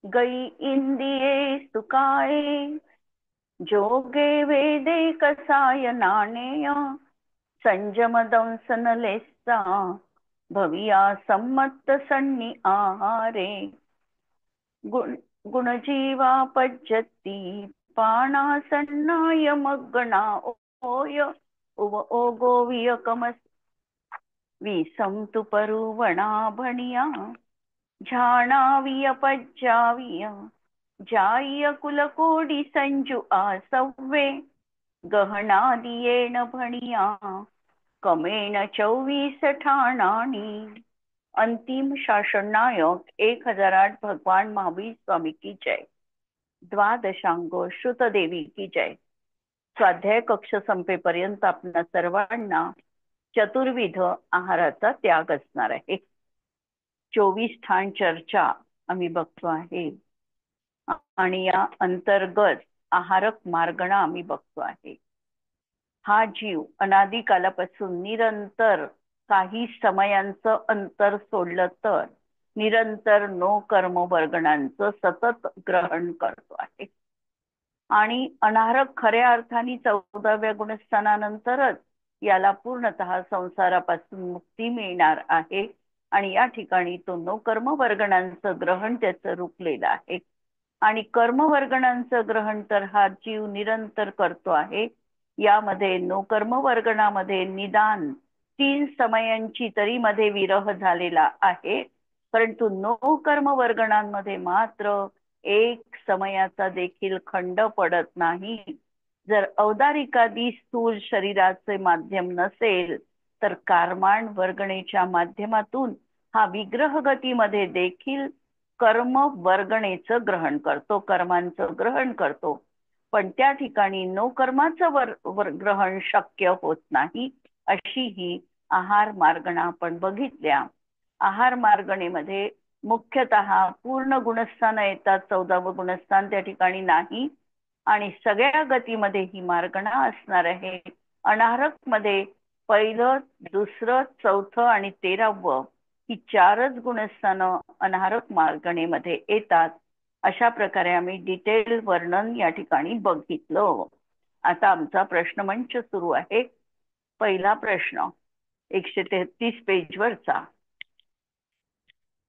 गई इंदिये सुकाळे, जोगे वेदे कसाय नाणेय, संजम दंसन लेसा, भविया सम्मत सन्नी आहारे, गुण गुणजीवा पज्जती, पाणा सन्नाय मग्गणा ओय, उव ओगो वियकमस विसंतु परुवणा भणिया, झाणाविय पज्जाविय, जाय कुलकोडी संजू आसव्वे, गहना दियेण भणिया, कमेण 24 ठाणाणी. अंतिम शासन नायक 1008 भगवान महावीर स्वामी की जय. द्वादशांगो श्रुतदेवी की जय. स्वाध्याय कक्ष संपेपर्यंत आपल्या सर्वांना चतुर्विध आहाराचा त्याग असणार आहे. 24 ठाण चर्चा आम्ही बघतो आहे आणि या अंतर्गत आहारक मार्गणा आम्ही बघतो आहे. हा जीव अनादी कालापासून निरंतर काही समयांचं अंतर सोडलं तर निरंतर नो कर्म वर्गणांचं सतत ग्रहण करतो आहे. आणि अनाहरक खऱ्या अर्थाने 14व्या गुणस्थानानंतरच याला पूर्णतः संसारापासून मुक्ती मिळणार आहे. आणि या ठिकाणी तो नो कर्म वर्गणांचं ग्रहण त्याचं रुपलेलं आहे. आणि कर्मवर्गणांचं ग्रहण तर हा जीव निरंतर करतो आहे. यामध्ये नो कर्म वर्गणामध्ये निदान 3 समयांची तरी मध्ये विरह झालेला आहे. परंतु नो कर्म वर्गणांमध्ये मात्र 1 समयाचा देखील खंड पडत नाही. जर औदारिकादी स्थूल शरीराचे माध्यम नसेल तर कारमाण वर्गणेच्या माध्यमातून हा विग्रह गतीमध्ये देखील कर्म वर्गणेचं ग्रहण करतो, कर्मांचं ग्रहण करतो. पण त्या ठिकाणी नो कर्माचं ग्रहण शक्य होत नाही. अशी ही आहार मार्गणा आपण बघितल्या. आहार मार्गणेमध्ये मुख्यतः पूर्ण गुणस्थान येतात, 14वं गुणस्थान त्या ठिकाणी नाही. आणि सगळ्या गतीमध्ये ही मार्गणा असणार आहे. अनाहरक मध्ये पहिलं, दुसरं, चौथं आणि 13वं ही 4च गुणस्थानं अनाहरक मार्गणेमध्ये येतात. अशा प्रकारे आम्ही डिटेल वर्णन या ठिकाणी बघितलं. आता आमचा प्रश्नमंच सुरू आहे. पहिला प्रश्न 133 पेजवरचा.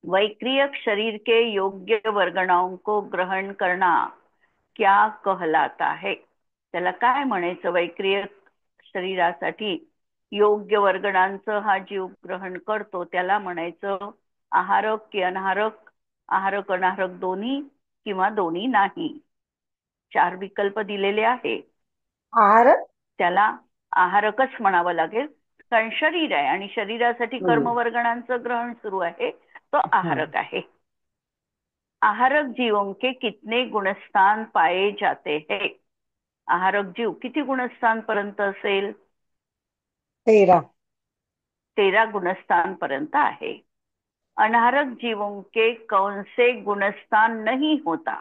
वैक्रियक शरीर के योग्य वर्गणाओं को ग्रहण करना क्या कहलाता है. त्याला काय म्हणायचं? वैक्रियक शरीरासाठी योग्य वर्गणांचं हा जीव ग्रहण करतो त्याला म्हणायचं आहारक की अनाहारक, आहारक अनाहारक दोन्ही किंवा दोन्ही नाही. 4 विकल्प दिलेले आहे. आहार. त्याला आहारकच म्हणावं लागेल, कारण शरीर आहे आणि शरीरासाठी कर्मवर्गणांचं ग्रहण सुरू आहे, तो आहारक आहे. आहारक जीवों के कितने गुणस्थान पाए जाते हैं. आहारक जीव किती गुणस्थान पर्यंत असेल? 13. 13 गुणस्थान पर्यंत आहे. अनाहारक जीवों के कौन से गुणस्थान नहीं होता.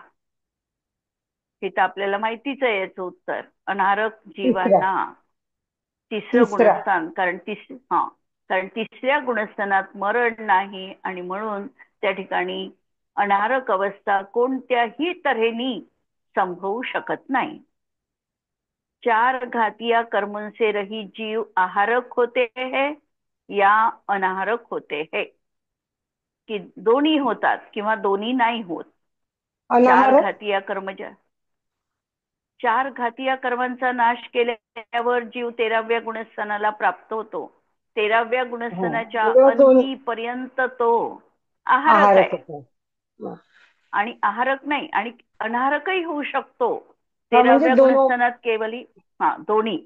हे तर आपल्याला माहितीच आहे याचं उत्तर. अनाहारक तिसरा. जीवांना 3रं तिसरा. गुणस्थान, कारण कारण 3ऱ्या गुणस्थानात मरण नाही आणि म्हणून त्या ठिकाणी अनाहारक अवस्था कोणत्याही तऱ्हेनी संभवू शकत नाही. 4 घातिया कर्मों से रहित जीव आहारक होते हैं या अनाहारक होते हैं. की दोन्ही होतात किंवा दोन्ही नाही होत. 4 अनाहार. घातिया कर्म 4 घातिया कर्मांचा नाश केल्यावर जीव 13व्या गुणस्थानाला प्राप्त होतो. 13व्या गुणस्थानाच्या दोन अंतीपर्यंत तो आहारक आहारच आहे होतो. आणि आहारक नाही आणि अनाहारकही होऊ शकतो. हा म्हणजे 13व्या दोन. गुणस्थानात केवली दोन्ही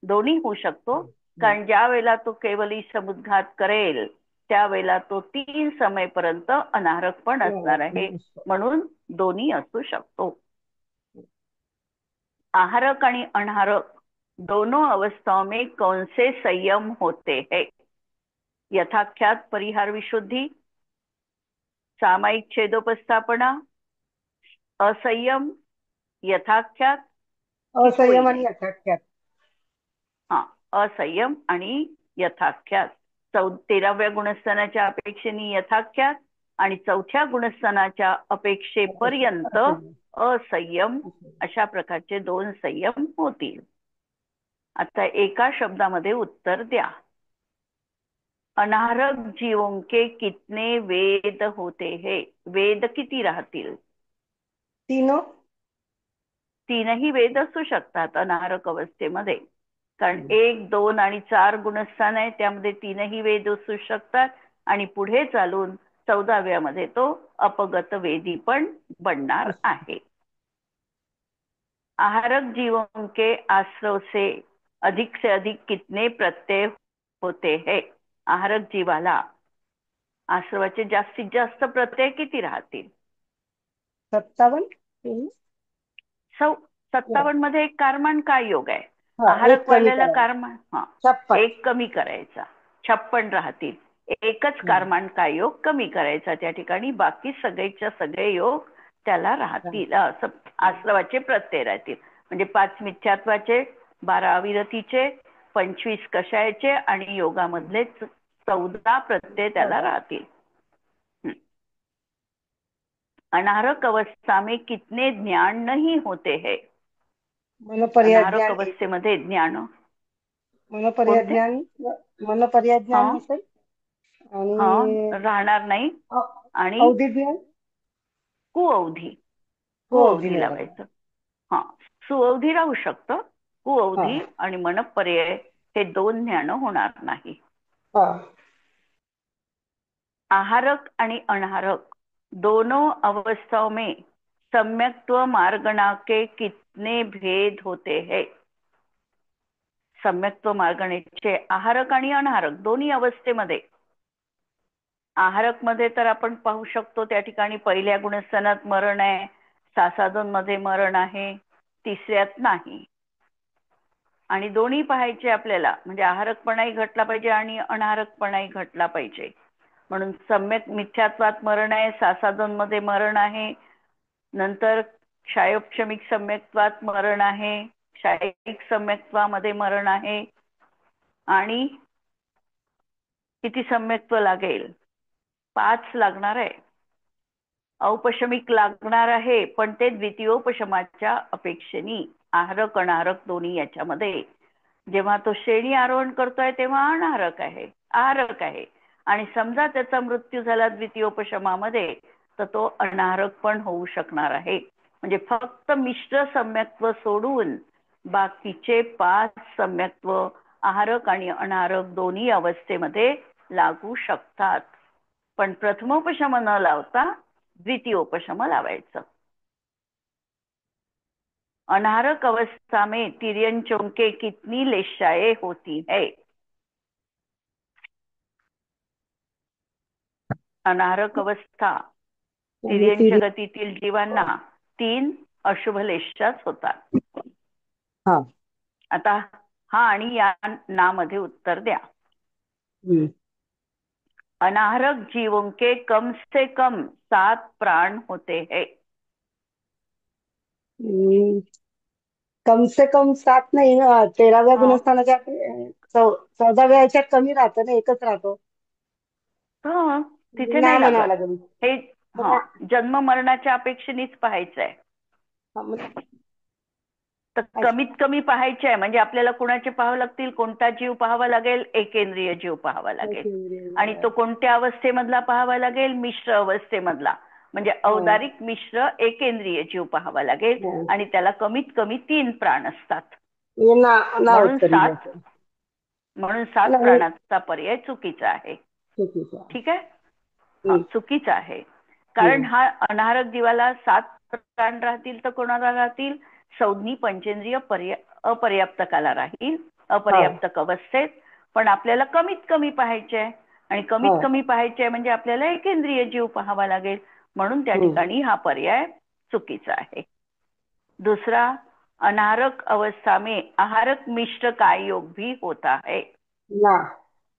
दोन्ही होऊ शकतो. कारण ज्या वेळेला तो केवली समुद्घात करेल त्यावेळेला तो 3 समयपर्यंत अनाहारक पण असणार आहे, म्हणून दोन्ही असू शकतो. आहारक आणि अनाहारक दोनों अवस्थाओं में कौन से संयम होते हैं. यथाख्यात परिहार विशुद्धि, सामायिक छेदोपस्थापना, असंयम, यथाख्यात की कोई असंयम आणि नाही. यथाख्यात. असंयम आणि यथाख्यात. 13व्या गुणस्थानाच्या अपेक्षेने यथाख्यात आणि चौथ्या गुणस्थानाच्या अपेक्षेपर्यंत असंयम अशा प्रकारचे 2 संयम होतील. आता एका शब्दामध्ये उत्तर द्या. अनाहरक जीवों के कितने वेद होते हैं? वेद किती राहतील? तीनों. तीनही वेद असू शकतात अनाहरक अवस्थेमध्ये, कारण 1, 2 आणि 4 गुणस्थान आहे, त्यामध्ये तीनही वेद असू शकतात. आणि पुढे चालून 14व्या मध्ये तो अपगत वेदी पण बनणार आहे. आहारक जीवों के आश्रव से अधिक कितने प्रत्यय होते हैं? आहारक जीवाला आश्रवाचे जास्तीत जास्त प्रत्यय किती राहतील? 57. 57 मध्ये एक कारमान काय योग आहे? हा, एक आहारक कमी वाल्याला करायला. कारमान 56. एक कमी करायचा, 56 राहतील. एकच कारमान काय योग कमी करायचा त्या ठिकाणी, बाकी सगळेच्या सगळे योग त्याला राहतील. आश्रवाचे प्रत्यय राहतील. म्हणजे 5 मिथ्यात्वाचे, 12 अविरतीचे, 25 कषायाचे आणि योगामधले 14 प्रत्यय त्याला राहतील. अनाहरक अवस्था में कितने ज्ञान नहीं होते हैं? मनोपर्याय अनाहरक ज्ञान. अवस्थेमध्ये ज्ञान मनोपर्याय कोणते? ज्ञान. मनोपर्याय ज्ञान नसेल आणि राहणार नाही. आणि अवधी ज्ञान. कुअवधी, अवधी कुअवधी नाही लावायचं. सुअवधी राहू शकतं. हा. कुअवधी आणि मनपर्याय हे 2 ज्ञान होणार नाही. हा. आहारक आणि अनाहरक दोनों अवस्थाओं में सम्यक्त्व मार्गणा के कितने भेद होते हैं? सम्यक्त्व मार्गणेचे आहारक आणि अनाहारक दोन्ही अवस्थेमध्ये. आहारक मध्ये तर आपण पाहू शकतो त्या ठिकाणी पहिल्या गुणस्थानात मरण आहे, 6-6-2 मध्ये मरण आहे, तिसऱ्यात नाही. आणि दोन्ही पाहायचे आपल्याला, म्हणजे आहारकपणाही घटला पाहिजे आणि अनाहारकपणाही घटला पाहिजे. म्हणून सम्यक मिथ्यात्वात मरण आहे, 6-6-2 मध्ये मरण आहे, नंतर क्षायोपशमिक सम्यक्त्वात मरण आहे, क्षायिक सम्यक्त्वामध्ये मरण आहे. आणि किती सम्यक्त्व लागेल? 5 लागणार आहे. औपशमिक लागणार आहे, पण ते द्वितीयोपशमाच्या अपेक्षेने. आहारक अनाहारक दोन्ही याच्यामध्ये जेव्हा तो श्रेणी आरोहण करतोय तेव्हा अनाहारक आहे, आहारक आहे. आणि समजा त्याचा मृत्यू झाला द्वितीयोपशमामध्ये, तर तो अनाहारक पण होऊ शकणार आहे. म्हणजे फक्त मिश्र सम्यक्त्व सोडून बाकीचे 5 सम्यक्त्व आहारक आणि अनाहारक दोन्ही अवस्थेमध्ये लागू शकतात. पण प्रथमोपशम न लावता द्वितीयोपशम लावायचं. अनाहारक अवस्था में तिर्यंचों के कितनी लेशाएं होती है? अनाहारक अवस्था तिर्यंच गतीतील जीवांना 3 अशुभ लेशाच होतात. हा. आता हा आणि या ना मध्ये उत्तर द्या. अनाहरक जीवों के कम से कम 7 प्राण होते हैं. कम से कम 7 नाही ना, 13व्या गुणस्थानाच्या 14व्या याच्यात कमी राहतं ना, एकच राहतो. तिथे ना नाही म्हणावं लागत लागेल. हे. जन्म मरणाच्या अपेक्षेनेच पाहायचंय. तर कमीत कमी पाहायचे आहे, म्हणजे आपल्याला कुणाचे पाहावं लागतील? कोणता जीव पाहावा लागेल? एकेंद्रिय जीव पाहावा लागेल. आणि तो कोणत्या अवस्थेमधला पाहावा लागेल? मिश्र अवस्थेमधला. म्हणजे औदारिक मिश्र एकेंद्रिय जीव पाहावा लागेल. आणि त्याला कमीत कमी 3 प्राण असतात. म्हणून 7 प्राणाचा पर्याय चुकीचा आहे. ठीक आहे, चुकीचा आहे. कारण हा अनाहारक जीवाला 7 प्राण राहतील तर कोणाला राहतील? संज्ञी पंचेंद्रिय अपर्याप्तकाला राहील, अपर्याप्तक अवस्थेत. पण आपल्याला कमीत कमी पाहायचे आहे, आणि कमीत कमी पाहायचे आहे म्हणजे आपल्याला एकेंद्रिय जीव पाहावा लागेल. म्हणून त्या ठिकाणी हा पर्याय चुकीचा आहे. दुसरा, अनाहारक अवस्था में आहारक मिश्र काय योग भी होता है?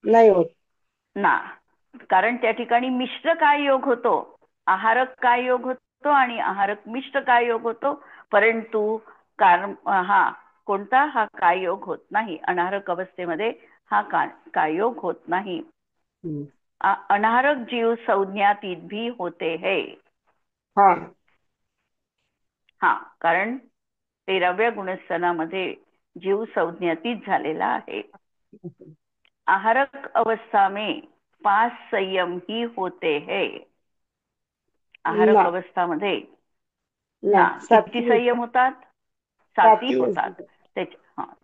नाही होत ना. कारण त्या ठिकाणी मिश्र काय योग होतो, आहारक काय योग होतो आणि आहारक मिश्र काय योग होतो. परंतु कोणता हा काय योग होत नाही. अनाहारक अवस्थेमध्ये हा काय योग होत नाही. अनाहरक जीव संज्ञातीत भी होते है. हा. हा, कारण 13व्या गुणस्थानामध्ये जीव संज्ञातीत झालेला आहे. आहारक अवस्था में 5 संयम ही होते है. आहारक ना अवस्थामध्ये ना किती सातवी संयम होतात? 7 सातवी होतात.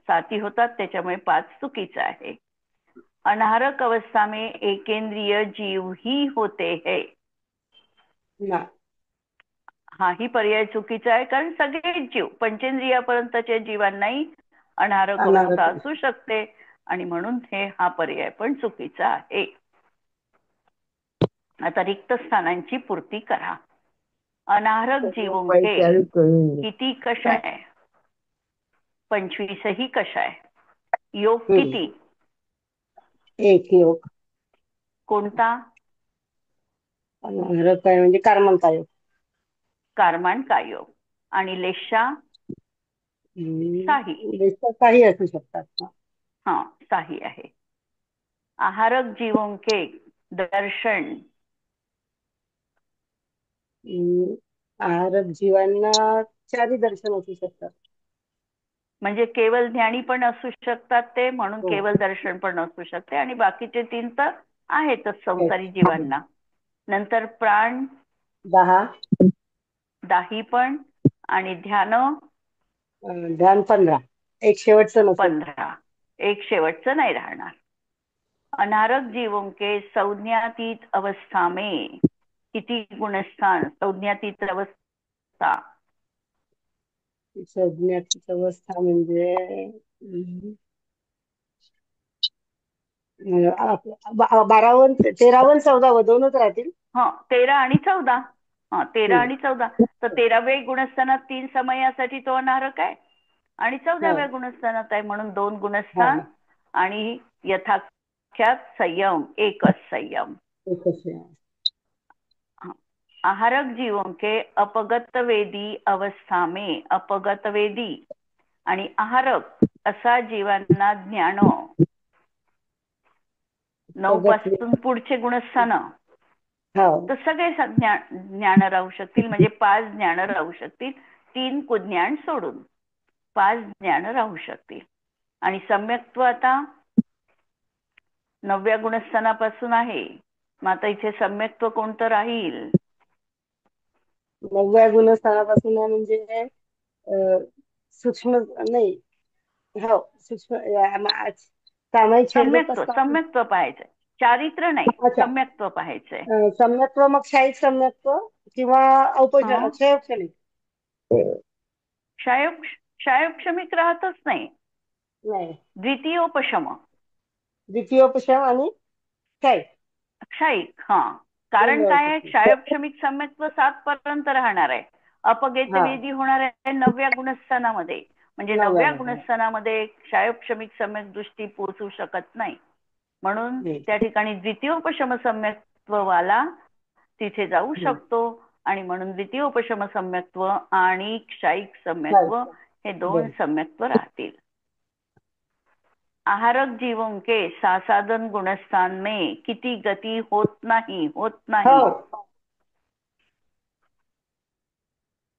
7 होतात, त्याच्यामुळे 5 चुकीचं आहे. अनाहरक अवस्था में एकेंद्रिय जीव ही होते है. ना हाही पर्याय चुकीचा आहे, कारण सगळेच जीव पंचेंद्रियापर्यंतच्या जीवांनाही अनाहरक अवस्था अनारत असू शकते, आणि म्हणून हा पर्याय पण चुकीचा आहे. आता रिक्त स्थानांची पूर्ती करा. अनाहरक जीवों के किती कश आहे? 25 ही कश आहे? योग किती? एक योग. कोणता? अनाहरक आहे म्हणजे कर्मंता योग. कार्मांका योग. आणि लेशा? साही. काही असू शकतात. हा, साही आहे. आहारक जीवों के दर्शन? आहारक जीवांना चारी दर्शन असू शकतात. म्हणजे केवळ ज्ञानी पण असू शकतात ते, म्हणून हो. केवळ दर्शन पण असू शकते, आणि बाकीचे 3 तर आहेतच संसारी आहेत. जीवांना. नंतर प्राण? 10. दाही पण. आणि ध्यान? ध्यान 15. एक शेवटचं नसेल. 15. एक शेवटचं नाही राहणार. अनारक जीवों के संज्ञातीत अवस्था में किती गुणस्थान? संज्ञातीत अवस्था संज्ञातीत अवस्था म्हणजे 12व 13व 14व दोनच राहतील. 13 आणि 14. 13 हम्म. आणि 14. तर 13व्या गुणस्थानात 3 समयासाठी तो अनाहरक आहे, आणि हा 14व्या गुणस्थानात आहे, म्हणून 2 हा गुणस्थान. आणि यथाख्यात संयम, एकच संयम. एकच आहे. आहारक जीवों के अपगत वेदी अवस्था में, अपगत वेदी आणि आहारक असा जीवांना ज्ञान. 9 प्रगत पासून पुढचे गुणस्थान हा तर सगळे ज्ञान राहू शकतील, म्हणजे 5 ज्ञान राहू शकतील. 3 कुज्ञान सोडून 5 ज्ञान राहू शकतील. आणि सम्यक्त्व आता 9व्या गुणस्थानापासून आहे. मग आता इथे सम्यक्त्व कोणतं राहील? 9व्या गुणस्थानापासून म्हणजे सूक्ष्म नाही. हो, सूक्ष्म सामायिक सम्यक्त्व क्षेत्रप्रस्थान. सम्यक्त्व पाहायचंय, चारित्र्य नाही, अच्छा. सम्यक्त्व पाहायचंय. सम्यक्त्व मग शाहीक सम्यक्त्व किंवा क्षयक्षणिक. क्षायोक्षमिक राहतच नाही. नाही, द्वितीयोपशम. द्वितीयोपशम आणि शाहीक. क्षयिक. दोन कारण राहू काय आहे? शकतील. क्षायोक्षमिक सम्यक्त्व 7 पर्यंत राहणार आहे. अपगेत हा वेदी होणार आहे 9व्या गुणस्थानामध्ये. म्हणजे 9व्या 9व्या गुणस्थानामध्ये क्षायोक्षमिक सम्यक दृष्टी पोहोचू शकत नाही, म्हणून हम्म. त्या ठिकाणी द्वितीयोपशम सम्यक्त्ववाला तिथे जाऊ शकतो. आणि म्हणून द्वितीयोपशम सम्यक्त्व आणि क्षायिक सम्यक्त्व शाहीक. हे 2 बरं. सम्यक्त्व राहतील. आहारक जीवों के सासाधन गुणस्थान में किती गती होत नाही? हो.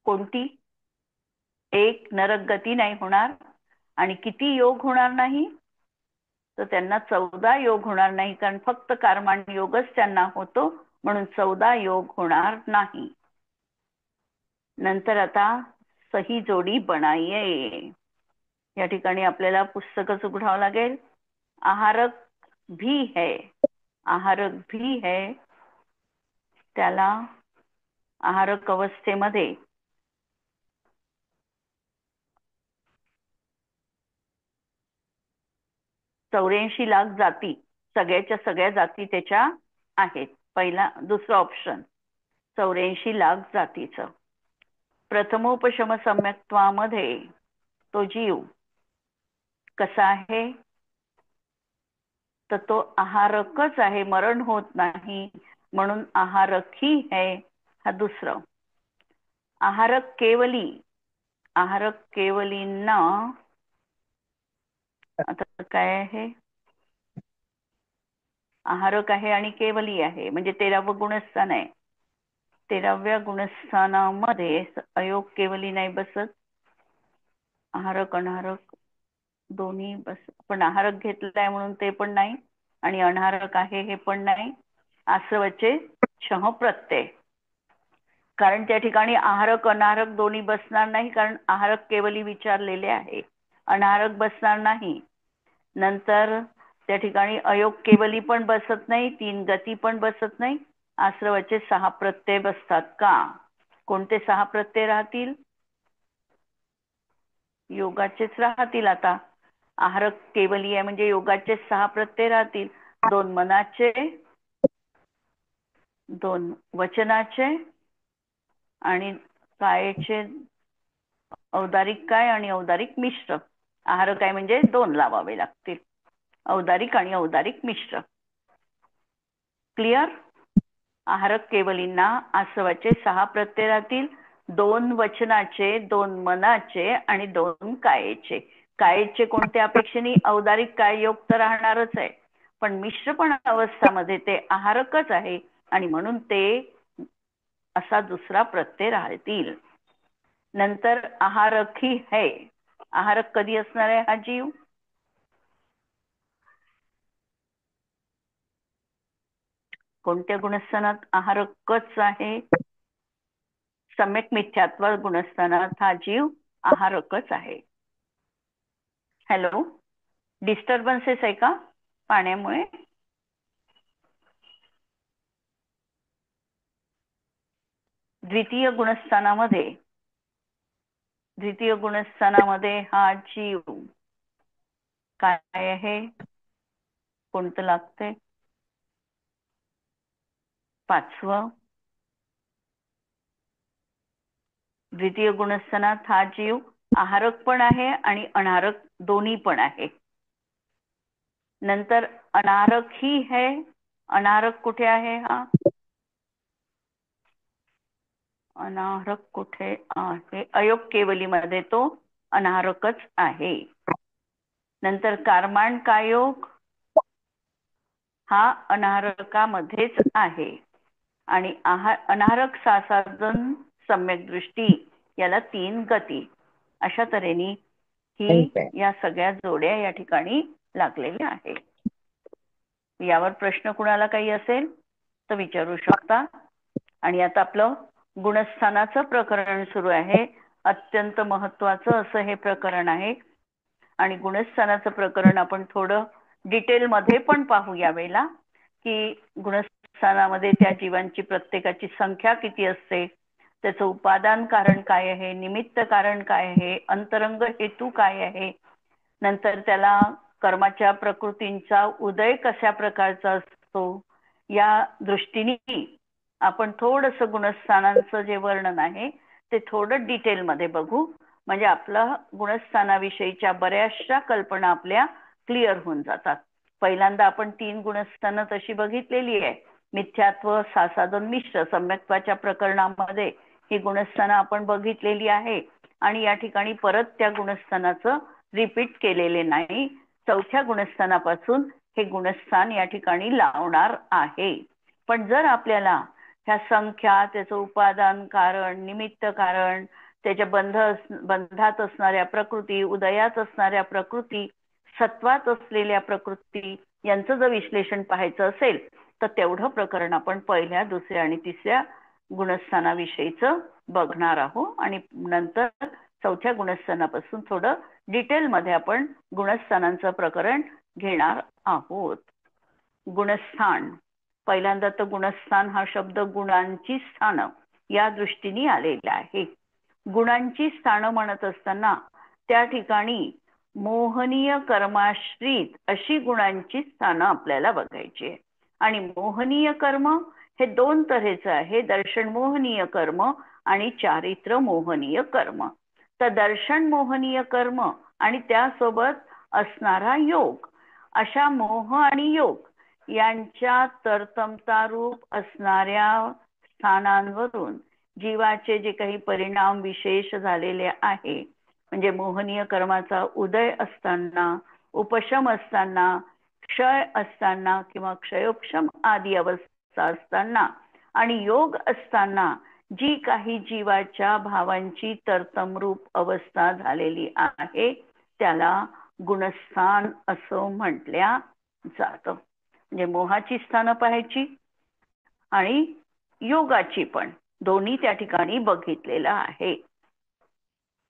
कोणती? 1 नरक गती नाही होणार. आणि किती योग होणार नाही? तर त्यांना 14 योग होणार नाही, कारण फक्त कर्माण योगच त्यांना होतो, म्हणून 14 योग होणार नाही. नंतर आता सही जोडी बनाइये. या ठिकाणी आपल्याला पुस्तकच उघडावं लागेल. आहारक भी है, आहारक भी है, त्याला आहारक अवस्थेमध्ये चौऱ्याऐंशी लाख जाती, सगळ्याच्या सगळ्या जाती त्याच्या आहेत. दुसरा ऑप्शन 84 लाख जातीचं. प्रथमोपशम सम्यक्त्वामध्ये तो जीव कसा आहे? तर तो आहारकच आहे, मरण होत नाही, म्हणून आहारक ही है. हा दुसरं. आहारक केवलींना आता काय आहे? आहारक आहे आणि केवली आहे, म्हणजे 13वं गुणस्थान आहे. 13व्या गुणस्थानामध्ये अयोग केवली नाही बसत. आहारक अनाहारक दोन्ही बस, पण आहारक घेतलाय म्हणून ते पण नाही आणि अनाहारक आहे हे पण नाही. आसवचे शह प्रत्यय, कारण त्या ठिकाणी आहारक अनाहारक दोन्ही बसणार नाही, कारण आहारक केवली विचारलेले आहे, अनाहारक बसणार नाही. नंतर त्या ठिकाणी अयोग केवली पण बसत नाही, 3 गती पण बसत नाही. आश्रवाचे 6 प्रत्यय बसतात का? कोणते 6 प्रत्यय राहतील? योगाचेच राहतील. आता आहारक केवली आहे म्हणजे योगाचे 6 प्रत्यय राहतील. 2 मनाचे, 2 वचनाचे आणि कायेचे. औदारिक काय आणि औदारिक मिश्र. आहारक काय म्हणजे 2 लावावे लागतील, औदारिक आणि औदारिक मिश्र. क्लिअर? आहारक केवलींना आसवाचे 6 प्रत्यय राहतील, 2 वचनाचे, 2 मनाचे आणि 2 कायेचे. कायेचे कोणत्या अपेक्षेने? औदारिक काय योग तर राहणारच आहे, पण मिश्रपण अवस्थामध्ये ते आहारकच आहे आणि म्हणून ते असा दुसरा प्रत्यय राहतील. नंतर आहारक ही है. आहारक कधी असणार आहे हा जीव? कोणत्या गुणस्थानात आहारकच आहे? सम्यक मिथ्यात्व गुणस्थानात हा जीव आहारकच आहे. हॅलो, डिस्टर्बन्सेस आहे का पाण्यामुळे? द्वितीय गुणस्थानामध्ये हा जीव काय आहे? कोणतं लागते? 5वं. द्वितीय गुणस्थानात हा जीव आहारक पण आहे आणि अनाहारक दोन्ही पण आहे. नंतर अनाहारक ही है. अनाहारक कुठे आहे? हा अनाहारक कुठे आहे? अयोग केवलीमध्ये तो अनाहारकच आहे. नंतर कारमाण कायोग हा अनाहारकामध्येच आहे आणि अनाहारक सासाजन सम्यक दृष्टी याला 3 गती. अशा तऱ्हेने ही या सगळ्या जोड्या या ठिकाणी लागलेल्या आहेत. यावर प्रश्न कुणाला काही असेल तर विचारू शकता. आणि आता आपलं गुणस्थानाचं प्रकरण सुरू आहे. अत्यंत महत्वाचं असं हे प्रकरण आहे आणि गुणस्थानाचं प्रकरण आपण थोडं डिटेलमध्ये पण पाहू यावेळेला, की गुणस्थानामध्ये त्या जीवांची प्रत्येकाची संख्या किती असते, त्याचं उपादान कारण काय आहे, निमित्त कारण काय आहे, अंतरंग हेतू काय आहे, नंतर त्याला कर्माच्या प्रकृतींचा उदय कशा प्रकारचा असतो, या दृष्टीने आपण थोडंसं गुणस्थानांचं जे वर्णन आहे ते थोडं डिटेलमध्ये बघू, म्हणजे आपलं गुणस्थानाविषयीच्या बऱ्याचशा कल्पना आपल्या क्लिअर होऊन जातात. पहिल्यांदा आपण 3 गुणस्थानं तशी बघितलेली आहे. मिथ्यात्व, सासादन, मिश्र सम्यक्त्वाच्या प्रकरणामध्ये ही गुणस्थानं आपण बघितलेली आहे आणि या ठिकाणी परत त्या गुणस्थानाचं रिपीट केलेले नाही. 4थ्या गुणस्थानापासून हे गुणस्थान या ठिकाणी लावणार आहे. पण जर आपल्याला ह्या संख्या, त्याचं उपादान कारण, निमित्त कारण, त्याच्या बंधात असणाऱ्या प्रकृती, उदयात असणाऱ्या प्रकृती, सत्वात असलेल्या प्रकृती यांचं जर विश्लेषण पाहायचं असेल तर तेवढं प्रकरण आपण 1ल्या, 2ऱ्या आणि 3ऱ्या गुणस्थानाविषयीचं बघणार आहोत आणि नंतर 4थ्या गुणस्थानापासून थोडं डिटेलमध्ये आपण गुणस्थानांचं प्रकरण घेणार आहोत. गुणस्थान, पहिल्यांदा तर गुणस्थान हा शब्द गुणांची स्थानं या दृष्टीने आलेला आहे. गुणांची स्थानं म्हणत असताना त्या ठिकाणी मोहनीय कर्माश्रित अशी गुणांची स्थानं आपल्याला बघायची आहे. आणि मोहनीय कर्म हे 2 तऱ्हेचं आहे, दर्शन मोहनीय कर्म आणि चारित्र मोहनीय कर्म. तर दर्शन मोहनीय कर्म आणि त्यासोबत असणारा योग, अशा मोह आणि योग यांच्या तरतमतारूप असणाऱ्या स्थानांवरून जीवाचे जे काही परिणाम विशेष झालेले आहे, म्हणजे मोहनीय कर्माचा उदय असताना, उपशम असताना, क्षय असताना किंवा क्षयोक्षम आदी अवस्था असताना आणि योग असताना जी काही जीवाच्या भावांची तरतमरूप अवस्था झालेली आहे त्याला गुणस्थान असं म्हटल्या जातं. म्हणजे मोहाची स्थानं पाहायची आणि योगाची पण, दोन्ही त्या ठिकाणी बघितलेलं आहे.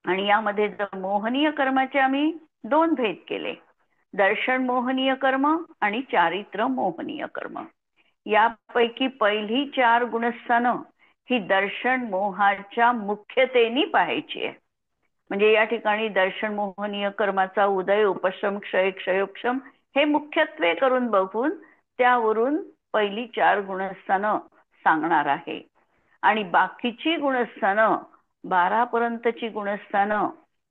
आणि यामध्ये मोहनीय कर्माचे आम्ही दोन भेद केले, दर्शन मोहनीय कर्म आणि चारित्र मोहनीय कर्म. यापैकी पहिली 4 गुणस्थानं ही दर्शन मोहाच्या मुख्यतेने पाहायची आहे. म्हणजे या ठिकाणी दर्शन मोहनीय कर्माचा उदय, उपशम, क्षय, क्षयोक्षम हे मुख्यत्वे करून बघून त्यावरून पहिली 4 गुणस्थानं सांगणार आहे. आणि बाकीची गुणस्थानं 12 पर्यंतची गुणस्थानं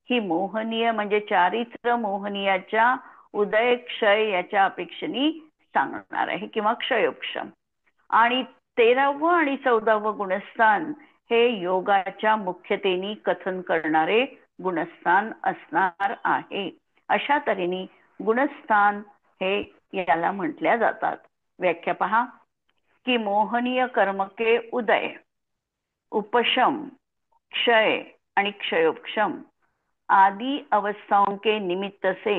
ही मोहनीय म्हणजे चारित्र मोहनीयाच्या उदय क्षय याच्या अपेक्षेने सांगणार आहे किंवा क्षयोक्षम. आणि 13वं आणि 14वं गुणस्थान हे योगाच्या मुख्यतेने कथन करणारे गुणस्थान असणार आहे. अशा तऱ्हेने गुणस्थान हे याला म्हटल्या जातात. व्याख्या पहा की मोहनीय कर्म के उदय, उपशम, क्षय आणि क्षयोक्षम आदि अवस्थाओं के निमित्त से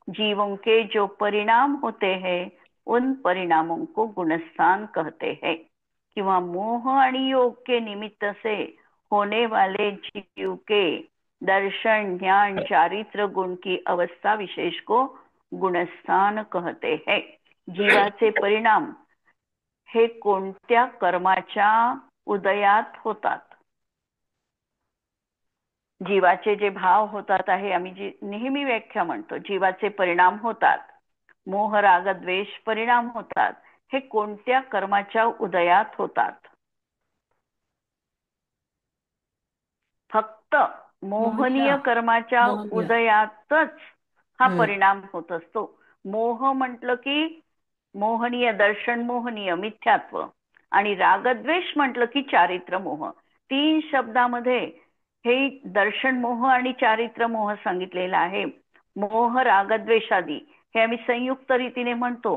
जीवों के जो परिणाम होते हैं उन परिणामों को गुणस्थान कहते हैं. किंवा मोह आणि योग के निमित्त से होने वाले जीव के दर्शन, ज्ञान, चारित्र गुण की अवस्था विशेष को गुणस्थान कहते हैं. जीवाचे परिणाम हे कोणत्या कर्माच्या उदयात होतात, जीवाचे जे भाव होतात आहे, आम्ही जी नेहमी व्याख्या म्हणतो जीवाचे परिणाम होतात, मोह राग द्वेष परिणाम होतात, हे कोणत्या कर्माच्या उदयात होतात. फक्त मोहनीय कर्माच्या उदयातच हा परिणाम होत असतो. मोह म्हटलं की मोहनीय, दर्शन मोहनीय मिथ्यात्व, आणि रागद्वेष म्हटलं की चारित्र मोह. 3 शब्दामध्ये हे दर्शन मोह आणि चारित्र मोह सांगितलेला आहे. मोह रागद्वेषादी हे आम्ही संयुक्त रीतीने म्हणतो.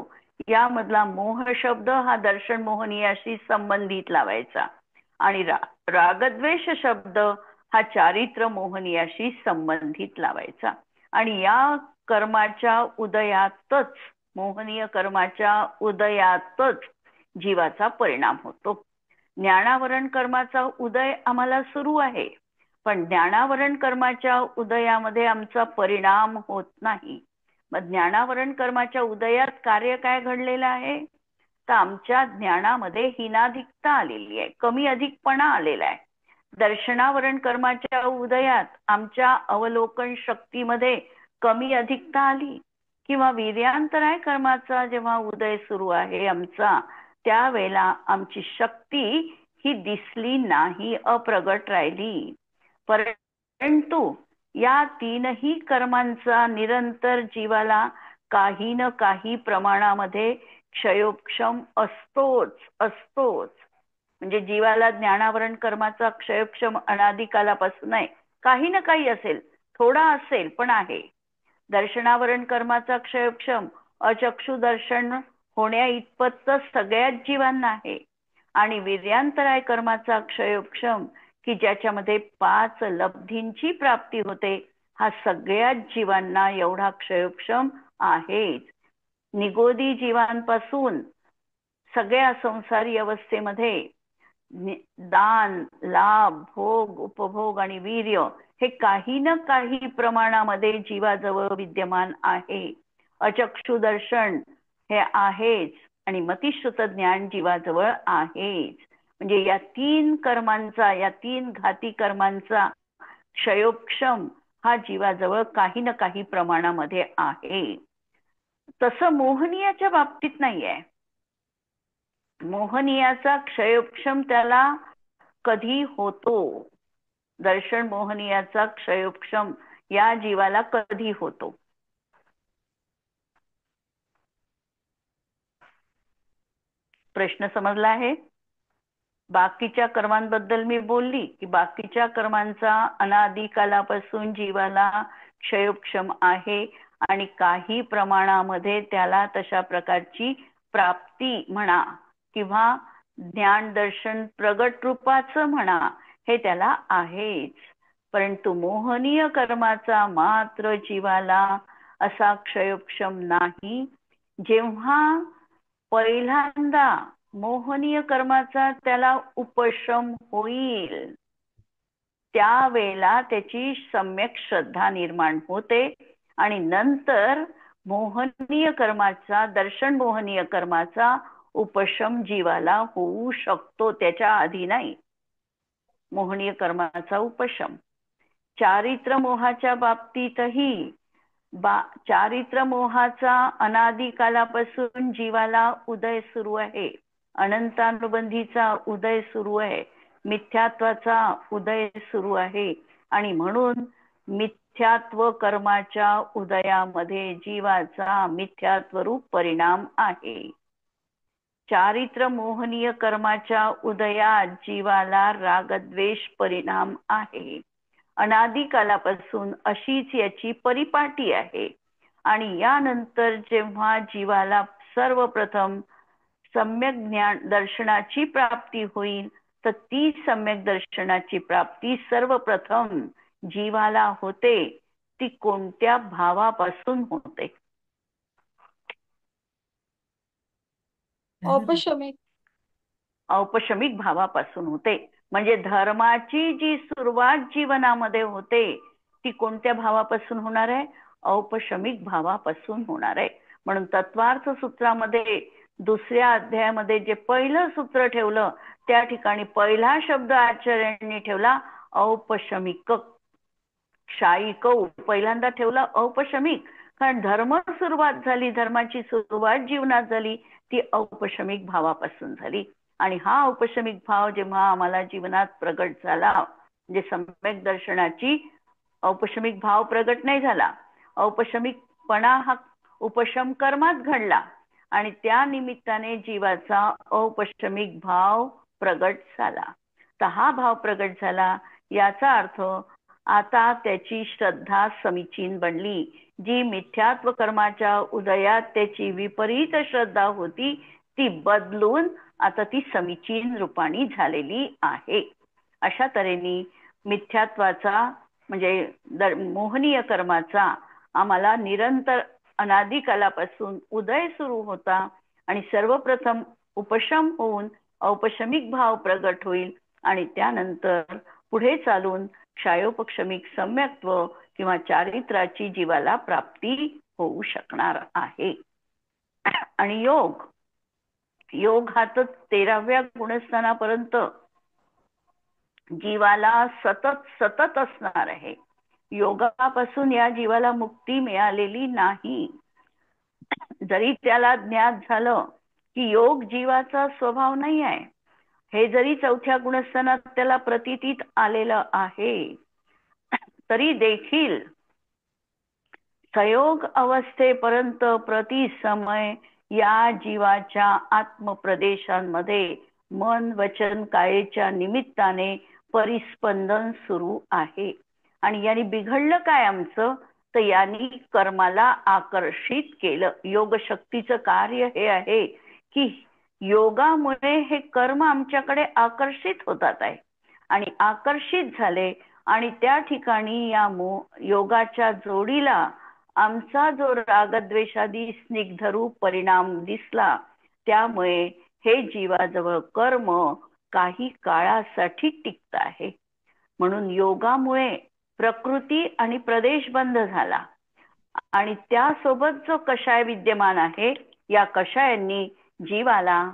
यामधला मोह शब्द हा दर्शन मोहनीयाशी संबंधित लावायचा आणि रागद्वेष शब्द हा चारित्र मोहनीयाशी संबंधित लावायचा. आणि या कर्माच्या उदयातच, मोहनीय कर्माच्या उदयातच जीवाचा परिणाम होतो. ज्ञानावरण कर्माचा उदय आम्हाला सुरू आहे, पण ज्ञानावरण कर्माच्या उदयामध्ये आमचा परिणाम होत नाही. मग ज्ञानावरण कर्माच्या उदयात कार्य काय घडलेलं आहे, तर आमच्या ज्ञानामध्ये हीनाधिकता आलेली आहे, कमी अधिकपणा आलेला आहे. दर्शनावरण कर्माच्या उदयात आमच्या अवलोकन शक्तीमध्ये कमी अधिकता आली, किंवा वीर्यांतराय कर्माचा जेव्हा उदय सुरू आहे आमचा, त्यावेळेला आमची शक्ती ही दिसली नाही, अप्रगट राहिली. परंतु या 3ही कर्मांचा निरंतर जीवाला काही न काही प्रमाणामध्ये क्षयोक्षम असतोच. म्हणजे जीवाला ज्ञानावरण कर्माचा क्षयोक्षम अनादिकालापासून आहे, काही ना काही असेल, थोडा असेल पण आहे. दर्शनावरण कर्माचा क्षयोक्षम अचक्षु दर्शन होण्या इतपत सगळ्याच जीवांना आहे. आणि वीर्यांतराय कर्माचा क्षयोक्षम की ज्याच्यामध्ये 5 लब्धींची प्राप्ती होते, हा सगळ्याच जीवांना एवढा क्षयोक्षम आहेच. निगोदी जीवांपासून सगळ्या संसारी अवस्थेमध्ये दान, लाभ, भोग, उपभोग आणि वीर्य हे काही ना काही प्रमाणामध्ये जीवाजवळ विद्यमान आहे. अचक्षु दर्शन हे आहेच आणि मतिश्रुत ज्ञान जीवाजवळ आहेच. म्हणजे या 3 कर्मांचा, या 3 घाती कर्मांचा क्षयोक्षम हा जीवाजवळ काही ना काही प्रमाणामध्ये आहे. तसं मोहनीयाच्या बाबतीत नाहीये. मोहनीयाचा क्षयोक्षम त्याला कधी होतो, दर्शन मोहनीयाचा क्षयोक्षम या जीवाला कधी होतो. प्रश्न समजला आहे. बाकीच्या कर्मांबद्दल मी बोलली की बाकीच्या कर्मांचा अनादिकालापासून जीवाला क्षयोक्षम आहे आणि काही प्रमाणामध्ये त्याला तशा प्रकारची प्राप्ती म्हणा किंवा ज्ञान दर्शन प्रगट रूपाचं म्हणा हे त्याला आहेच. परंतु मोहनीय कर्माचा मात्र जीवाला असा क्षयोक्षम नाही. जेव्हा पहिल्यांदा मोहनीय कर्माचा त्याला उपशम होईल त्यावेळेला त्याची सम्यक श्रद्धा निर्माण होते आणि नंतर मोहनीय कर्माचा दर्शन मोहनीय कर्माचा उपशम जीवाला होऊ शकतो, त्याच्या आधी नाही. मोहनीय कर्माचा उपशम चारित्र मोहाच्या बाबतीतही चारित्र मोहाचा अनादी कालापासून जीवाला उदय सुरू आहे, अनंतानुबंधीचा उदय सुरू आहे, मिथ्यात्वाचा उदय सुरू आहे आणि म्हणून मिथ्यात्व कर्माच्या उदयामध्ये जीवाचा मिथ्यात्वरूप परिणाम आहे. चारित्र मोहनीय कर्माच्या उदयात जीवाला रागद्वेष परिणाम आहे. अनादी कालापासून अशीच याची परिपाटी आहे आणि यानंतर जेव्हा जीवाला सर्वप्रथम सम्यक ज्ञान दर्शनाची प्राप्ती होईल तर ती सम्यक दर्शनाची प्राप्ती सर्वप्रथम जीवाला होते. ती कोणत्या भावापासून होते? औपशमिक औपशमिक भावापासून होते. म्हणजे धर्माची जी सुरुवात जीवनामध्ये होते ती कोणत्या भावापासून होणार आहे? औपशमिक भावापासून होणार आहे. म्हणून तत्वार्थ सूत्रामध्ये दुसऱ्या अध्यायामध्ये जे पहिलं सूत्र ठेवलं त्या ठिकाणी पहिला शब्द आचार्यांनी ठेवला औपशमिक. शायिक पहिल्यांदा ठेवला औपशमिक, कारण धर्म सुरुवात झाली, धर्माची सुरुवात जीवनात झाली ती औपशमिक भावापासून झाली. आणि हा औपशमिक भाव जेव्हा आम्हाला जीवनात प्रगट झाला, म्हणजे सम्यक दर्शनाची औपशमिक भाव प्रगट नाही झाला, औपशमिकपणा हा उपशम कर्मात घडला आणि त्या निमित्ताने जीवाचा औपशमिक भाव प्रगट झाला. तर हा भाव प्रगट झाला याचा अर्थ आता त्याची श्रद्धा समीचीन बनली. जी मिथ्यात्व कर्माच्या उदयात त्याची विपरीत श्रद्धा होती ती बदलून आता ती समीचीन रूपाने झालेली आहे. अशा तऱ्हेने मिथ्यात्वाचा म्हणजे मोहनीय कर्माचा आम्हाला निरंतर अनादी कालापासून उदय सुरू होता आणि सर्वप्रथम उपशम होऊन औपशमिक भाव प्रगट होईल आणि त्यानंतर पुढे चालून क्षयोपशमिक सम्यक्त्व किंवा चारित्राची जीवाला प्राप्ती होऊ शकणार आहे. आणि योग हा तर 13व्या गुणस्थानापर्यंत जीवाला सतत सतत असणार आहे. योगापासून या जीवाला मुक्ती मिळालेली नाही. जरी त्याला ज्ञात झालं की योग जीवाचा स्वभाव नाही आहे, हे जरी 4थ्या गुणस्थानात त्याला प्रतीतीत आलेलं आहे, तरी देखील संयोग अवस्थेपर्यंत प्रतिसमय या जीवाच्या आत्मप्रदेशांमध्ये मन वचन कायेच्या निमित्ताने परिस्पंदन सुरू आहे. आणि यांनी बिघडलं काय आमचं? तर यांनी कर्माला आकर्षित केलं. योग शक्तीचं कार्य हे आहे की योगामुळे हे कर्म आमच्याकडे आकर्षित होतात आहे आणि आकर्षित झाले आणि त्या ठिकाणी या योगाच्या जोडीला आमचा जो रागद्वेषादी स्निग्धरूप परिणाम दिसला, त्यामुळे हे जीवाजवळ कर्म काही काळासाठी टिकत आहे. म्हणून योगामुळे प्रकृती आणि प्रदेश बंद झाला आणि त्यासोबत जो कषाय विद्यमान आहे, या कषायांनी जीवाला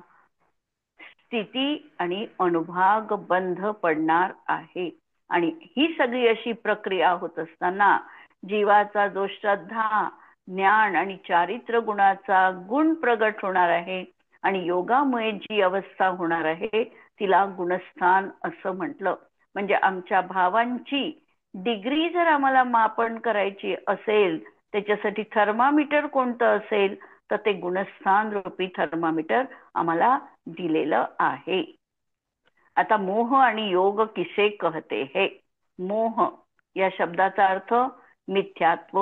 स्थिती आणि अनुभाग बंध पडणार आहे. आणि ही सगळी अशी प्रक्रिया होत असताना जीवाचा जो श्रद्धा ज्ञान आणि चारित्र गुणाचा गुण प्रगट होणार आहे आणि योगामुळे जी अवस्था होणार आहे तिला गुणस्थान असं म्हटलं. म्हणजे आमच्या भावांची डिग्री जर आम्हाला मापन करायची असेल, त्याच्यासाठी थर्मामीटर कोणतं असेल तर ते गुणस्थान रूपी थर्मामीटर आम्हाला दिलेलं आहे. आता मोह आणि योग किसे कहते है. मोह या शब्दाचा अर्थ मिथ्यात्व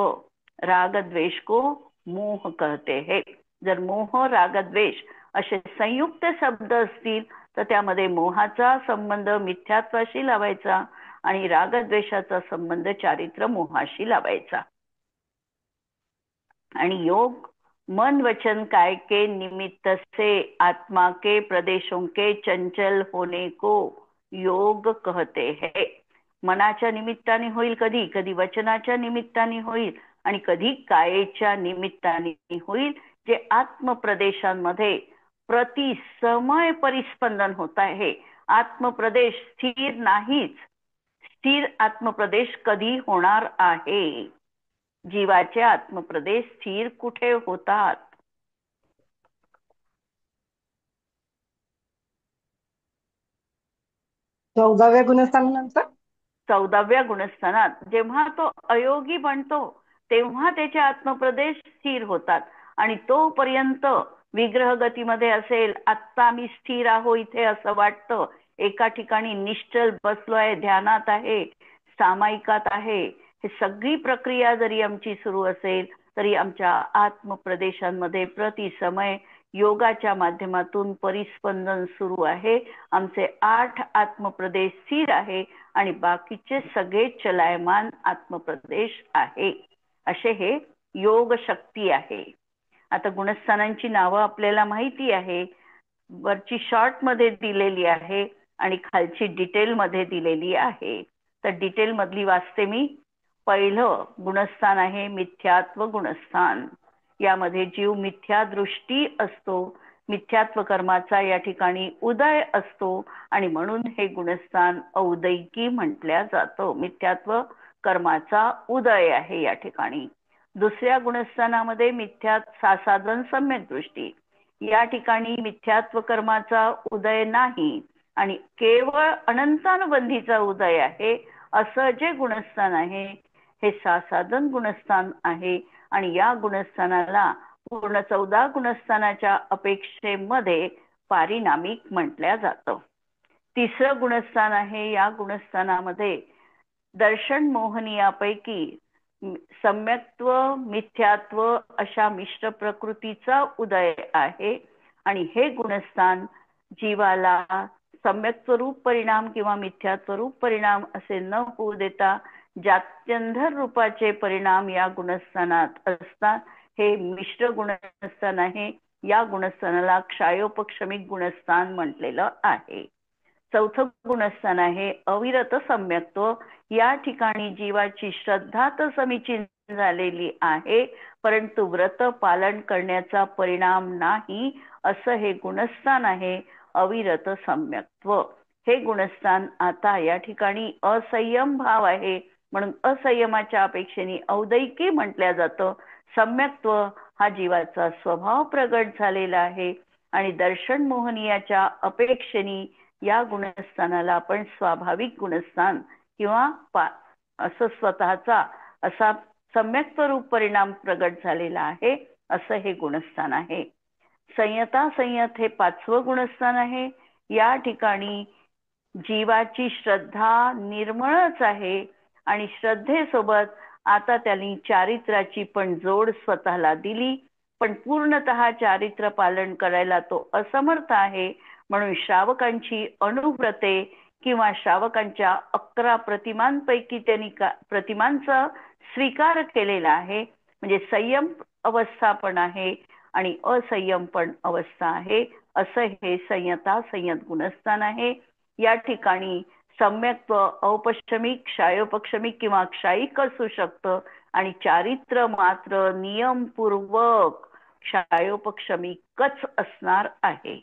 राग द्वेष को मोह कहते हैं. जर मोह राग द्वेष असे संयुक्त शब्द असतील तर त्यामध्ये मोहाचा संबंध मिथ्यात्वाशी लावायचा आणि रागद्वेषाचा संबंध चारित्र मोहाशी लावायचा. आणि योग मन वचन काय के निमित्त से आत्मा के प्रदेशों के चंचल होने को योग कहते हैं. मनाच्या निमित्ताने होईल, कधी कधी वचनाच्या निमित्ताने होईल आणि कधी कायेच्या निमित्ताने होईल, जे आत्मप्रदेशांमध्ये प्रतिसमय परिस्पंदन होत आहे. आत्मप्रदेश स्थिर नाहीच. स्थिर आत्मप्रदेश कधी होणार आहे? जीवाचे आत्मप्रदेश स्थिर कुठे होतात? चौदाव्या गुणस्थानानंतर 14व्या गुणस्थानात जेव्हा तो अयोगी बनतो तेव्हा त्याचे आत्मप्रदेश स्थिर होतात. आणि तोपर्यंत विग्रह गतीमध्ये असेल, आत्ता मी स्थिर आहो इथे असं वाटतं, एका ठिकाणी निश्चल बसलोय, ध्यानात आहे, सामायिकात आहे, हे सगळी प्रक्रिया जरी आमची सुरू असेल तरी आमच्या आत्मप्रदेशांमध्ये प्रतिसमय योगाच्या माध्यमातून परिस्पंदन सुरू आहे. आमचे 8 आत्मप्रदेश स्थिर आहे आणि बाकीचे सगळे चलायमान आत्मप्रदेश आहे. असे हे योग शक्ती आहे. आता गुणस्थानांची नावं आपल्याला माहिती आहे, वरची शॉर्ट मध्ये दिलेली आहे आणि खालची डिटेल मध्ये दिलेली आहे. तर डिटेल मधली वाचते मी. पहिलं गुणस्थान आहे मिथ्यात्व गुणस्थान. यामध्ये जीव मिथ्या दृष्टी असतो, मिथ्यात्व कर्माचा या ठिकाणी उदय असतो आणि म्हणून हे गुणस्थान औदैकी म्हटल्या जातं. मिथ्यात्व कर्माचा उदय आहे या ठिकाणी. दुसऱ्या गुणस्थानामध्ये मिथ्या सासाधन सम्यक दृष्टी. या ठिकाणी मिथ्यात्व कर्माचा उदय नाही आणि केवळ अनंतानुबंधीचा उदय आहे. असं जे गुणस्थान आहे हे सासाधन गुणस्थान आहे आणि या गुणस्थानाला पूर्ण 14 गुणस्थानाच्या अपेक्षेमध्ये पारिणामिक म्हटल्या जातं. तिसरं गुणस्थान आहे, या गुणस्थानामध्ये दर्शन मोहनीयापैकी सम्यक्त्व मिथ्यात्व अशा मिश्र प्रकृतीचा उदय आहे. आणि हे गुणस्थान जीवाला सम्यक्त्व रूप परिणाम किंवा मिथ्यात्व रूप परिणाम असे न होऊ देता जात्यंधर रूपाचे परिणाम या गुणस्थानात असतात. हे मिश्र गुणस्थान आहे. या गुणस्थानाला क्षायोपक्षमिक गुणस्थान म्हटलेलं आहे. चौथं गुणस्थान आहे अविरत सम्यक्त्व. या ठिकाणी जीवाची श्रद्धा तर समीचीन झालेली आहे, परंतु व्रत पालन करण्याचा परिणाम नाही, असं हे गुणस्थान आहे अविरत सम्यक्त्व. हे गुणस्थान आता या ठिकाणी असंयम भाव आहे म्हणून असंयमाच्या अपेक्षेने औदैकी म्हटल्या जातं. सम्यक्त्व हा जीवाचा स्वभाव प्रगट झालेला आहे आणि दर्शन मोहनीयाच्या अपेक्षेने या गुणस्थानाला आपण स्वाभाविक गुणस्थान किंवा असं स्वतःचा असा सम्यक्त्व रूप परिणाम प्रगट झालेला आहे, असं हे गुणस्थान आहे. संयता संयत हे 5वं गुणस्थान आहे. या ठिकाणी जीवाची श्रद्धा निर्मळच आहे आणि श्रद्धेसोबत आता त्यांनी चारित्राची पण जोड स्वतःला दिली, पण पूर्णतः चारित्र पालन करायला तो असमर्थ आहे. म्हणून श्रावकांची अनुव्रते किंवा श्रावकांच्या 11 प्रतिमांपैकी त्यांनी प्रतिमांचा स्वीकार केलेला आहे. म्हणजे संयम अवस्था पण आहे आणि असंयम पण अवस्था आहे. असं हे संयता संयत गुणस्थान आहे. या ठिकाणी सम्यक्त्व औपशमिक क्षायोपक्षमिक किंवा क्षायिक असू शकतं आणि चारित्र मात्र नियमपूर्वक क्षायोपक्षमिकच असणार आहे.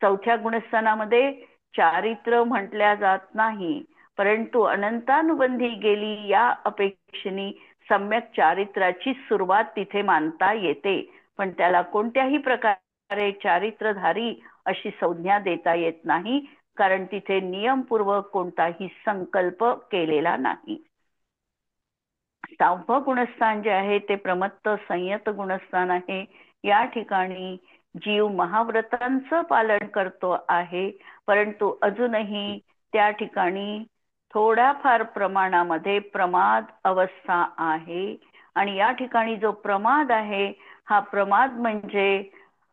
चौथ्या गुणस्थानामध्ये चारित्र म्हटल्या जात नाही, परंतु अनंतानुबंधी गेली या अपेक्षेने सम्यक चारित्राची सुरुवात तिथे मानता येते, पण त्याला कोणत्याही प्रकारे चारित्रधारी अशी संज्ञा देता येत नाही, कारण तिथे नियमपूर्वक कोणताही संकल्प केलेला नाही. 6वं गुणस्थान जे आहे ते प्रमत्त संयत गुणस्थान आहे. या ठिकाणी जीव महाव्रतांचं पालन करतो आहे, परंतु अजूनही त्या ठिकाणी थोड्याफार प्रमाणामध्ये प्रमाद अवस्था आहे आणि या ठिकाणी जो प्रमाद आहे हा प्रमाद म्हणजे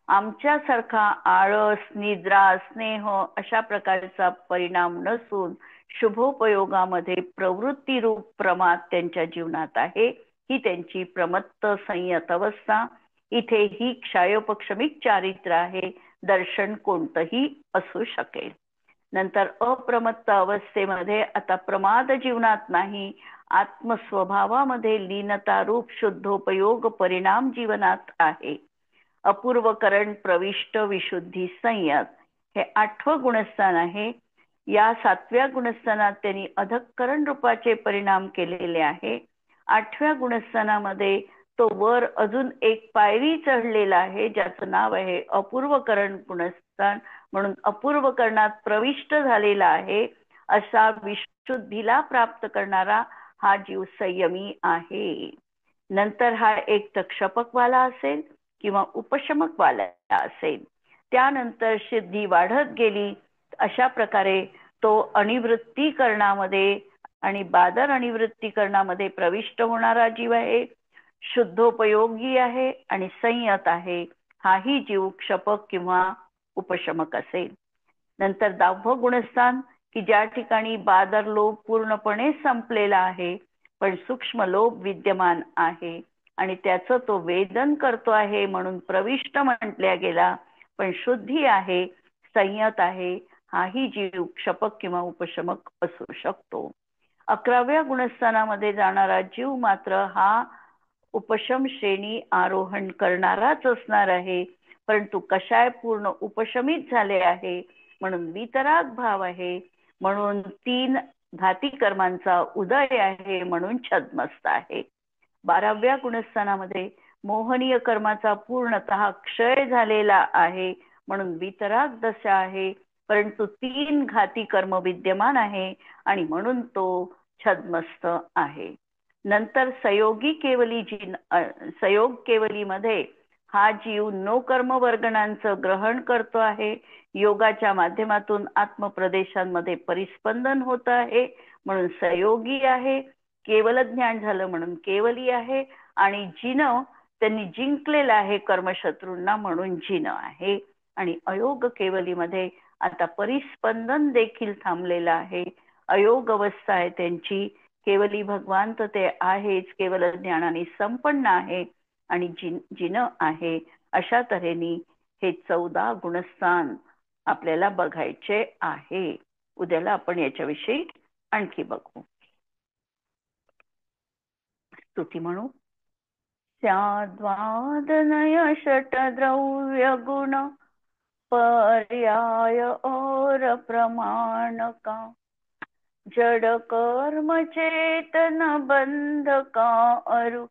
आमच्यासारखा आळस, निद्रा, स्नेह अशा प्रकारचा परिणाम नसून शुभोपयोगामध्ये प्रवृत्ती रूप प्रमाद त्यांच्या जीवनात आहे. ही त्यांची प्रमत्त संयत अवस्था. इथे ही क्षायोपक्षमिक चारित्र्य आहे. दर्शन कोणतंही असू शकेल. नंतर अप्रमत्त अवस्थेमध्ये आता प्रमाद जीवनात नाही, आत्मस्वभावामध्ये लीनता रूप शुद्धोपयोग परिणाम जीवनात आहे. अपूर्वकरण प्रविष्ट विशुद्धी संयत हे 8वं गुणस्थान आहे. या 7व्या गुणस्थानात त्यांनी अधःकरण रूपाचे परिणाम केलेले आहे. 8व्या गुणस्थानामध्ये तो वर अजून एक पायरी चढलेला आहे, ज्याचं नाव आहे अपूर्वकरण गुणस्थान. म्हणून अपूर्वकरणात प्रविष्ट झालेला आहे. असा विशुद्धीला प्राप्त करणारा हा जीव संयमी आहे. नंतर हा एक तर क्षपकवाला असेल किंवा उपशमकवाला असेल. त्यानंतर सिद्धी वाढत गेली. अशा प्रकारे तो अनिवृत्तीकरणामध्ये आणि बादर अनिवृत्तीकरणामध्ये प्रविष्ट होणारा जीव आहे. शुद्धोपयोगी आहे आणि संयत आहे. हाही जीव क्षपक किंवा उपशमक असेल. नंतर 10वं गुणस्थान की ज्या ठिकाणी बादर लोभ पूर्णपणे संपलेला आहे, पण सूक्ष्म लोभ विद्यमान आहे आणि त्याचं तो वेदन करतो आहे, म्हणून प्रविष्ट म्हटल्या गेला. पण शुद्धी आहे, संयत आहे. हाही जीव क्षपक किंवा उपशमक असू शकतो. 11व्या गुणस्थानामध्ये जाणारा जीव मात्र हा उपशम श्रेणी आरोहण करणाराच असणार आहे. परंतु कशाय पूर्ण उपशमित झाले आहे, म्हणून वितराग भाव आहे, म्हणून 3 घाती कर्मांचा उदय आहे, म्हणून छद्मस्त आहे. 12व्या गुणस्थानामध्ये मोहनीय कर्माचा पूर्णतः क्षय झालेला आहे, म्हणून वितराग दशा आहे. परंतु 3 घाती कर्म विद्यमान आहे आणि म्हणून तो छद्मस्त आहे. नंतर सयोगी केवली सयोग केवलीमध्ये हा जीव नो कर्म वर्गणांचं ग्रहण करतो आहे. योगाच्या माध्यमातून आत्मप्रदेशांमध्ये परिस्पंदन होत आहे, म्हणून सयोगी आहे. केवल ज्ञान झालं म्हणून केवली आहे. आणि जिनं त्यांनी जिंकलेलं आहे कर्मशत्रूंना, म्हणून जिनं आहे. आणि अयोग केवलीमध्ये आता परिस्पंदन देखील थांबलेलं आहे. अयोग अवस्था आहे त्यांची. केवली भगवान तर ते आहेच, केवल ज्ञानाने संपन्न आहे आणि जिनं आहे. अशा तऱ्हेने हे 14 गुणस्थान आपल्याला बघायचे आहे. उद्याला आपण याच्याविषयी आणखी बघू. स्तुती म्हणू. स्याद्वादनय षटद्रव्य गुण पर्याय और प्रमाण का, जड़ कर्म चेतन बंध का, अरु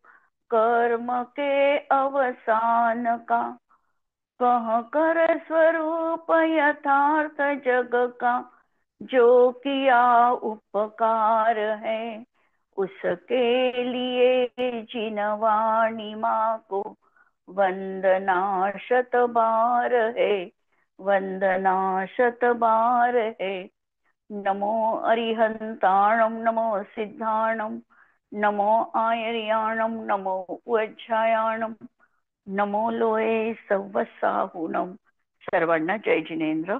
कर्म के अवसान का, कह कर स्वरूप यथार्थ जग का, जो किया उपकार है, उसके लिए जिनवाणी माँ को वंदना शत बार है, वंदना शत बार है. नमो अरिहंताणम, नमो सिद्धाणम, नमो आयर्याणम, नमो उज्जायाणम, नमो लोये सव्वसाहुणम. सर्वांना जय जिनेंद्र.